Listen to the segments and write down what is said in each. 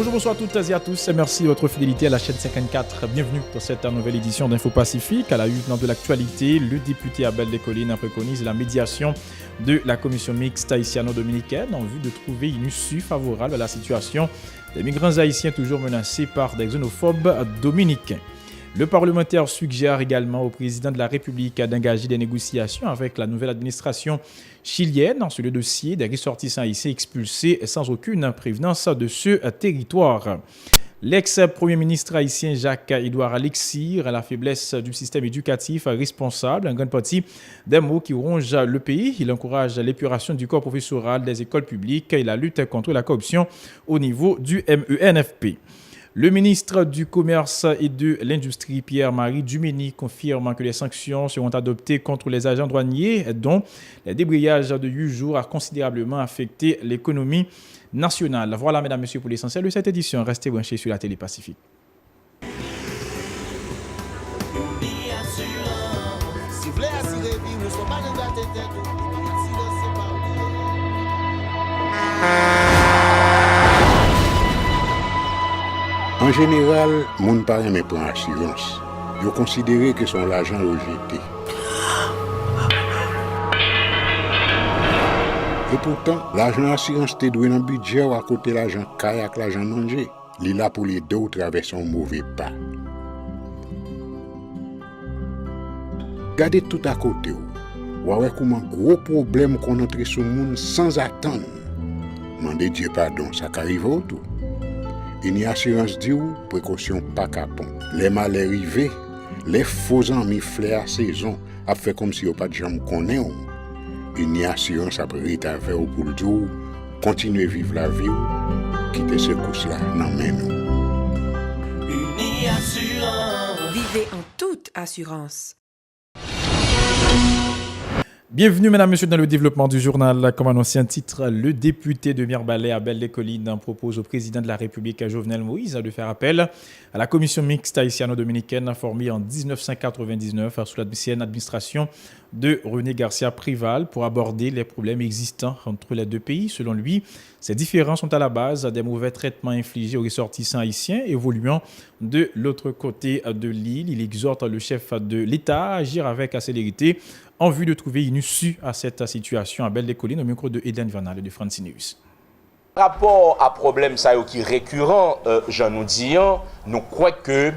Bonjour, bonsoir à toutes et à tous. Merci de votre fidélité à la chaîne 54. Bienvenue dans cette nouvelle édition d'Info Pacifique. À la une de l'actualité, le député Abel Descollines préconise la médiation de la commission mixte haïtiano-dominicaine en vue de trouver une issue favorable à la situation des migrants haïtiens toujours menacés par des xénophobes dominicains. Le parlementaire suggère également au président de la République d'engager des négociations avec la nouvelle administration chilienne sur le dossier des ressortissants haïtiens expulsés sans aucune prévenance de ce territoire. L'ex-premier ministre haïtien Jacques-Édouard Alexis, la faiblesse du système éducatif responsable en grande partie des maux qui rongent le pays. Il encourage l'épuration du corps professoral des écoles publiques et la lutte contre la corruption au niveau du MENFP. Le ministre du Commerce et de l'Industrie, Pierre-Marie Dumény, confirme que les sanctions seront adoptées contre les agents douaniers dont les débrayages de 8 jours a considérablement affecté l'économie nationale. Voilà, mesdames, messieurs, pour l'essentiel de cette édition. Restez branchés sur la télé Pacifique. En général, moun pa reme pran assurance. Yo considéré que son l'argent rejeté. Et pourtant, l'argent assurance te doué dans budget ou à côté l'argent kayak l'argent manger. Li là pour les deux traverser un mauvais pas. Gardez tout à côté ou. Ouais comment gros problème qu'on entre sur monde sans attendre. Mandez Dieu pardon, ça qu'arrive autour. Une assurance dit ou précaution pas capon. Les mal arrivés, les faux amis flair saison a fait comme si on pas de jambe connaît. Une assurance après rétaver au pour dire continuer vivre la vie quitter ce course là nan men nous. Uni Assurance. Vivez en toute assurance. Bienvenue, mesdames, messieurs, dans le développement du journal. Comme annoncé un titre, le député de Mirbalais, Abel Descollines, propose au président de la République, Jovenel Moïse, de faire appel à la commission mixte haïtiano-dominicaine formée en 1999 sous l'ancienne administration de René Garcia Prival pour aborder les problèmes existants entre les deux pays. Selon lui, ces différends sont à la base des mauvais traitements infligés aux ressortissants haïtiens évoluant de l'autre côté de l'île. Il exhorte le chef de l'État à agir avec célérité en vue de trouver une issue à cette situation. Abel Descollines au micro de Eden Vernal et de Francineus. Par rapport à problème ça qui est récurrent, j'en nous dis, nous croyons que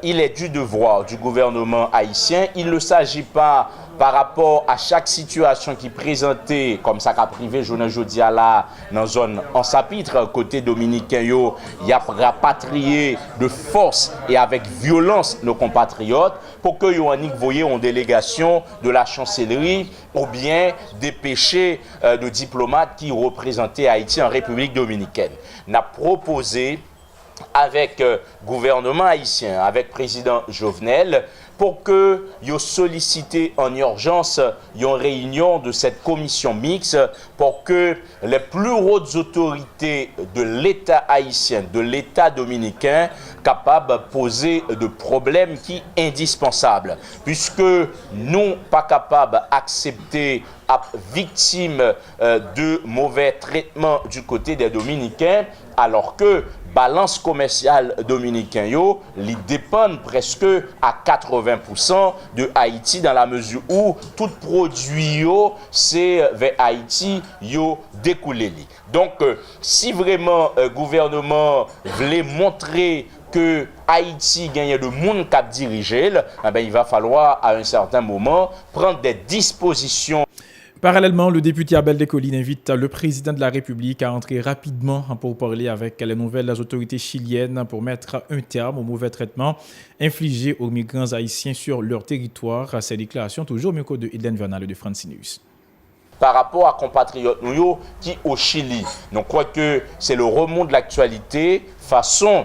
il est du devoir du gouvernement haïtien. Il ne s'agit pas par rapport à chaque situation qui est présentée, comme ça qu'a privé journée jeudi à la dans zone en chapitre côté dominicain il y a rapatrié de force et avec violence nos compatriotes pour que yo voyez en délégation de la chancellerie ou bien dépêcher de diplomates qui représentaient Haïti en République dominicaine. N'a proposé avec gouvernement haïtien, avec président Jovenel, pour que yo sollicité en urgence une réunion de cette commission mixte pour que les plus hautes autorités de l'État haïtien, de l'État dominicain, capables de poser de problèmes qui sont indispensables. Puisque nous pas capables d'accepter victimes de mauvais traitements du côté des Dominicains, alors que balance commerciale dominicaine li dépend presque à 80% de Haïti dans la mesure où tout produit c'est vers Haïti yo découlé. Donc si vraiment gouvernement voulait montrer que Haïti gagne de monde cap diriger, il va falloir à un certain moment prendre des dispositions. Parallèlement, le député Abel Descollines invite le président de la République à entrer rapidement pour parler avec les nouvelles autorités chiliennes pour mettre un terme au mauvais traitement infligé aux migrants haïtiens sur leur territoire. Ces déclarations toujours au micro de Eden Vernal et de Francineus. Par rapport à compatriotes nous qui au Chili, nous croyons que c'est le remous de l'actualité façon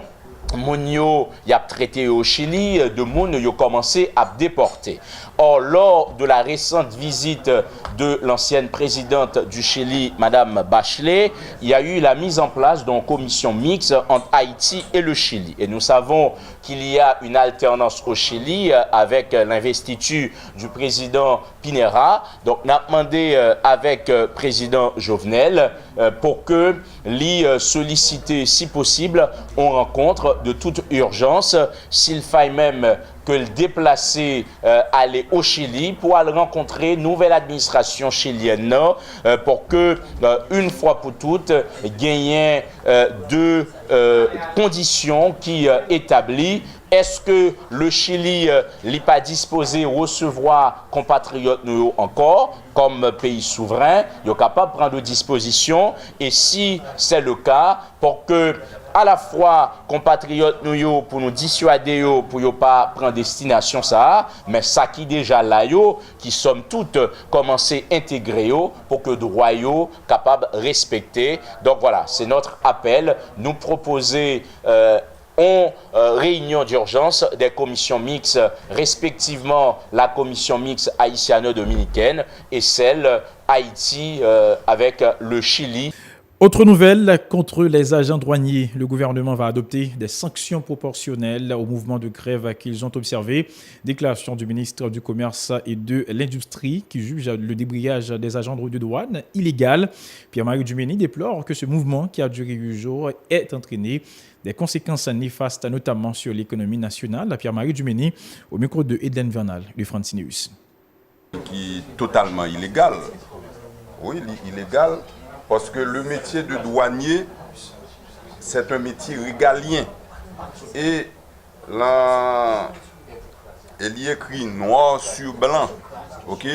moun yo y a traité au Chili, de moun yo commencé à déporter. Or, lors de la récente visite de l'ancienne présidente du Chili, Madame Bachelet, il y a eu la mise en place d'une commission mixte entre Haïti et le Chili. Et nous savons qu'il y a une alternance au Chili avec l'investiture du président Pinera. Donc, on a demandé avec le président Jovenel pour que l'y solliciter, si possible, on rencontre de toute urgence, s'il faille même que le déplacer aller au Chili pour aller rencontrer nouvelle administration chilienne pour que une fois pour toutes gagner deux conditions qui établies. Est-ce que le Chili n'est pas disposé à recevoir compatriotes nous encore comme pays souverain? Il est capable de prendre des dispositions et si c'est le cas, pour que à la fois compatriotes nous pour nous dissuader pour ne pas prendre destination ça, mais ça qui déjà là qui sommes toutes commencé à intégrer pour que droit capable de respecter. Donc voilà, c'est notre appel. Nous proposer en réunion d'urgence des commissions mixtes, respectivement la commission mixte haïtiano-dominicaine et celle Haïti avec le Chili. Autre nouvelle, contre les agents douaniers, le gouvernement va adopter des sanctions proportionnelles au mouvement de grève qu'ils ont observé. Déclaration du ministre du Commerce et de l'Industrie qui juge le débrayage des agents de douane illégal. Pierre-Marie Dumeni déplore que ce mouvement qui a duré 8 jours ait entraîné des conséquences néfastes, notamment sur l'économie nationale. Pierre-Marie Dumeni au micro de Edlen Vernal, de Francineus. Qui est totalement illégal. Oui, illégal. Parce que le métier de douanier, c'est un métier régalien. Et là, il y a écrit noir sur blanc. Ok?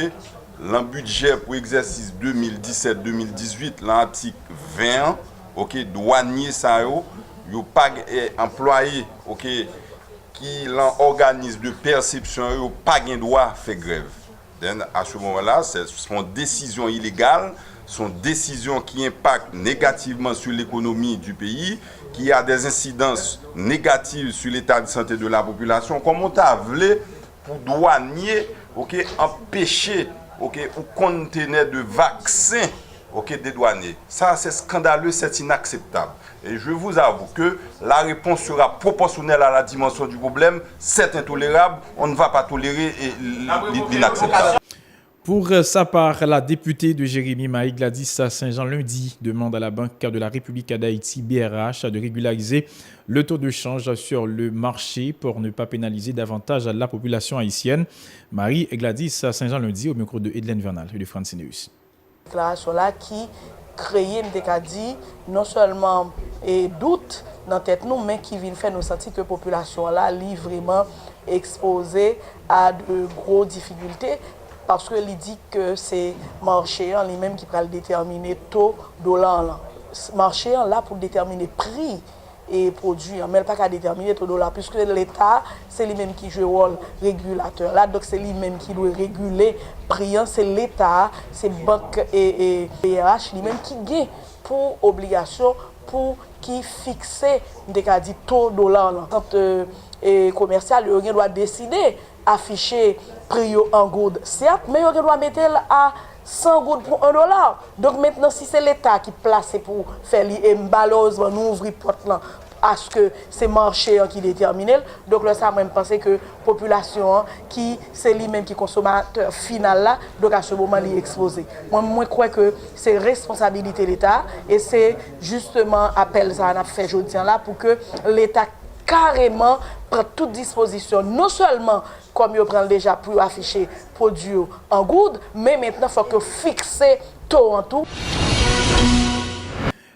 Le budget pour l'exercice 2017-2018, l'article 20, ok, douanier, ça y a pas employé, ok, qui l'organisme de perception, il pas de droit faire grève. Donc, à ce moment-là, c'est une décision illégale. Sont décisions qui impactent négativement sur l'économie du pays, qui a des incidences négatives sur l'état de santé de la population. Comment on a voulu pour douanier, ok, empêcher, ok, ou conteneur de vaccins, ok, des douaniers. Ça, c'est scandaleux, c'est inacceptable. Et je vous avoue que la réponse sera proportionnelle à la dimension du problème. C'est intolérable. On ne va pas tolérer l'inacceptable. Pour sa part, la députée de Jérémy Maï Gladys Saint-Jean lundi demande à la Banque de la République d'Haïti, BRH, de régulariser le taux de change sur le marché pour ne pas pénaliser davantage la population haïtienne. Marie Gladys Saint-Jean lundi au micro de Edlen Vernal et de Francineus. Déclaration là qui crée dit non seulement doute dans la tête nous, mais qui vient faire nous sentir que la population là est vraiment exposée à de grosses difficultés. Parce que il dit que c'est le marché lui-même qui va déterminer le taux dollar. Le marché là pour déterminer le prix et produit, mais il pas qu'à déterminer le taux dollar, puisque l'État, c'est lui-même qui joue le rôle régulateur. Là, donc c'est lui-même qui doit réguler le prix, c'est l'État, c'est banque et BRH lui-même qui gagne pour obligation, pour qui fixe le taux dollar. Quand commercial, il doit décider afficher prix en gouttes, certes, mais il doit mettre à 100 gouttes pour $1. Donc maintenant, si c'est l'État qui place pour faire et malheureusement nous ouvrir porte là à ce que c'est le marché qui détermine. Donc là, ça même penser que la population qui c'est lui-même qui consommateur final là, donc à ce moment il est exposé. Moi crois que c'est responsabilité de l'État et c'est justement appel ça on a fait aujourd'hui là pour que l'État carrément prend toute disposition, non seulement comme il prend déjà pour afficher produit en gouttes, mais maintenant il faut que fixer taux en tout.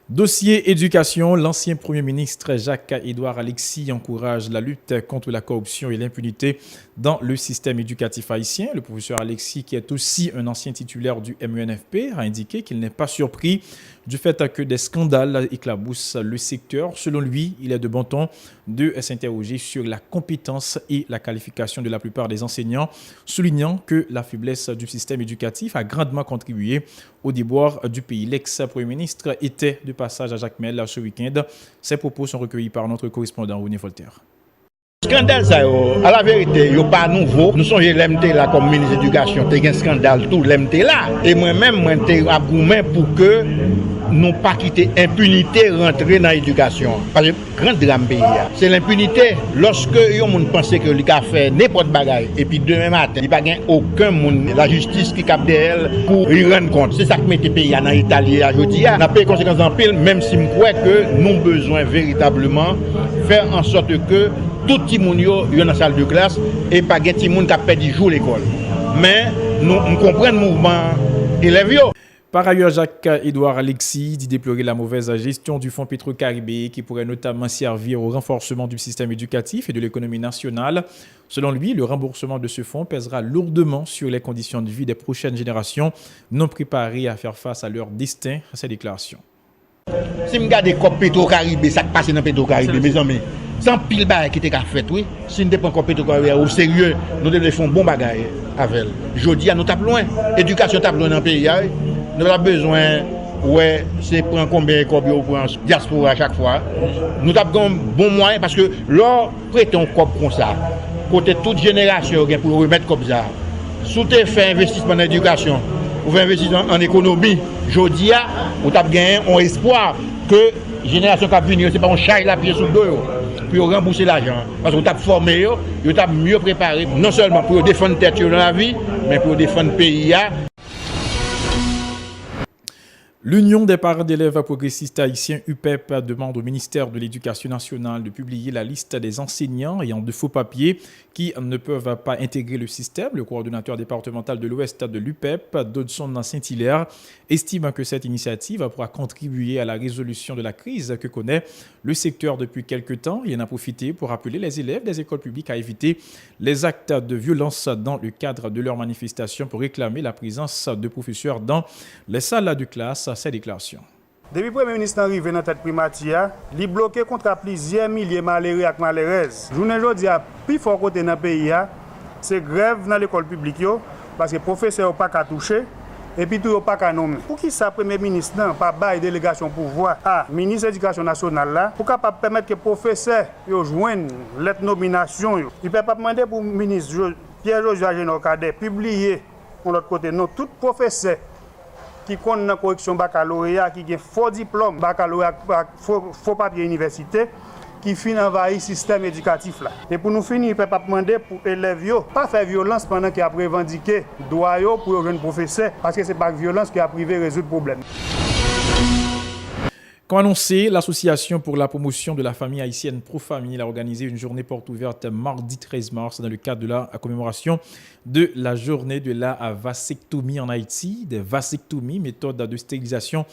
Dossier éducation, l'ancien Premier ministre Jacques-Édouard Alexis encourage la lutte contre la corruption et l'impunité dans le système éducatif haïtien. Le professeur Alexis, qui est aussi un ancien titulaire du MENFP, a indiqué qu'il n'est pas surpris du fait que des scandales éclaboussent le secteur. Selon lui, il est de bon ton de s'interroger sur la compétence et la qualification de la plupart des enseignants, soulignant que la faiblesse du système éducatif a grandement contribué au déboire du pays. L'ex-Premier ministre était de passage à Jacques Mel ce week-end. Ces propos sont recueillis par notre correspondant René Voltaire. Scandale ça à la vérité, yo pas nouveau. Nous sommes l'MT là comme ministre de l'éducation, t'es un scandale tout l'MT là. Et moi-même moi t'ai abgoumé pour que nous pas quitter impunité rentrer dans l'éducation. Parce que grand drame pays c'est l'impunité. Lorsque yon moun pense que lui a fait n'importe bagaille et puis demain matin, il pas gain aucun moun la justice qui capte elle pour y rendre compte. C'est ça qui met pays dans l'Italie aujourd'hui. N'a pas conséquences en pile même si me crois que nous besoin véritablement faire en sorte que tout petit moun yo dans la salle de classe et pas gen ti moun qui a perdu jour l'école. Mais nous comprenons le mouvement élèves yo. Par ailleurs, Jacques-Édouard Alexis dit déplorer la mauvaise gestion du fonds Petro-Caribé qui pourrait notamment servir au renforcement du système éducatif et de l'économie nationale. Selon lui, le remboursement de ce fonds pèsera lourdement sur les conditions de vie des prochaines générations non préparées à faire face à leur destin, à ces déclarations. Si je regarde COP Petro-Caribé, ça qui passe dans Petro-Caribé, mes amis, sans pile bail qui était fait, oui, si nous dépendons de Petro-Caribé au sérieux, nous devons faire un bon bagage avec elle. Je dis, nous sommes loin. L'éducation est loin dans le pays. Nous avons besoin, ouais, c'est prendre combien de COP pour diaspora à chaque fois. Nous avons un bon moyen parce que là, prêtons COP comme ça. Côté toute génération pour remettre comme ça. Si tu fais investissement dans l'éducation, ou fait investissement en économie, je dis, vous avez gagné un espoir que la génération qui va venir, ce n'est pas un charge la pied sous le dos pour rembourser l'argent. Parce que vous avez formé, vous avez mieux préparé, non seulement pour défendre tête dans la vie, mais pour défendre le pays. L'Union des parents d'élèves progressistes haïtiens UPEP demande au ministère de l'Éducation nationale de publier la liste des enseignants ayant de faux papiers qui ne peuvent pas intégrer le système. Le coordonnateur départemental de l'Ouest de l'UPEP, Dodson Saint-Hilaire, estime que cette initiative pourra contribuer à la résolution de la crise que connaît le secteur depuis quelques temps. Il en a profité pour appeler les élèves des écoles publiques à éviter les actes de violence dans le cadre de leurs manifestations pour réclamer la présence de professeurs dans les salles de classe. Ces déclarations. Depuis le Premier ministre arrivé dans tête primature, il a bloqué contre plusieurs milliers de malheureux et malheureuses. Journée aujourd'hui, plus fort côté dans le pays, c'est grève dans l'école publique parce que les professeurs n'ont pas qu'à toucher et puis tout n'ont pas qu'à nommer. Pour qui ça, Premier ministre n'a pas bail délégation pouvoir à ministre de l'Éducation nationale là, pour capable permettre que les professeurs joignent cette nomination. Il ne peut pas demander pour le ministre Pierre-Joseph Agénor Cadet publier de l'autre côté. Non, tout professeur qui compte dans la correction baccalauréat, qui a faux diplôme, baccalauréat, faux papier université, qui finit envahir le système éducatif. Là. Et pour nous finir, il ne peut pas demander pour les élèves de ne pas faire violence pendant qu'ils ont revendiqué droit pour les jeunes professeurs, parce que ce n'est pas la violence qui a privé de résoudre le problème. Comme annoncé, l'Association pour la promotion de la famille haïtienne Pro-Famille a organisé une journée porte ouverte mardi 13 mars dans le cadre de la commémoration de la journée de la vasectomie en Haïti. Des vasectomies, méthodes de stérilisation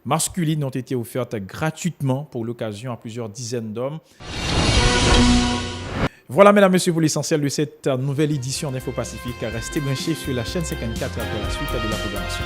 masculine, ont été offertes gratuitement pour l'occasion à plusieurs dizaines d'hommes. Voilà, mesdames, messieurs, pour l'essentiel de cette nouvelle édition d'Info Pacifique. Restez branchés sur la chaîne 54 pour la suite de la programmation.